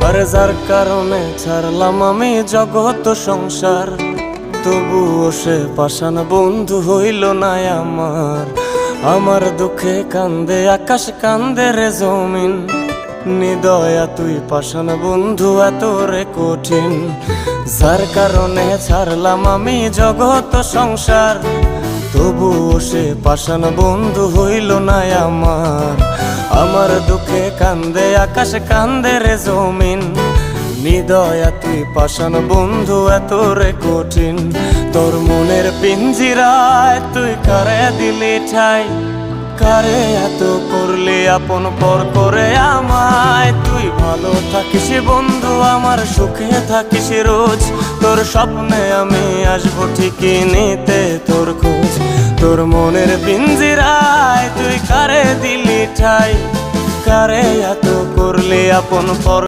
আরে যার কারণে ছাড়লাম আমি জগৎ সংসার, তবুও সে পাষাণ বন্ধু হইল না আমার। আমার দুঃখে কান্দে আকাশ, কান্দে রে জমিন, নিদয়া তুই পাষাণ বন্ধু এত রে কঠিন। যার কারণে ছাড়লাম আমি জগৎ সংসার, তবুও সে পাষাণ বন্ধু হইল না আমার। আমার দুঃখে কান্দে আকাশ, কান্দে রে জমিন, নিদয়া তুই পাষাণ বন্ধু এত রে কঠিন। তোর মনের পিঞ্জিরায় তুই কারে দিলি ঠাই, কারে এত করলি আপন পর করে আমায়। তুই ভালো থাকিস বন্ধু আমার, সুখে থাকিস রোজ, তোর স্বপ্নে আমি আসবো ঠিকই নিতে তোর খোঁজ। তোর মনের পিঞ্জিরায় তুই কারে দিলি ঠাই, কারে এত করলি আপন পর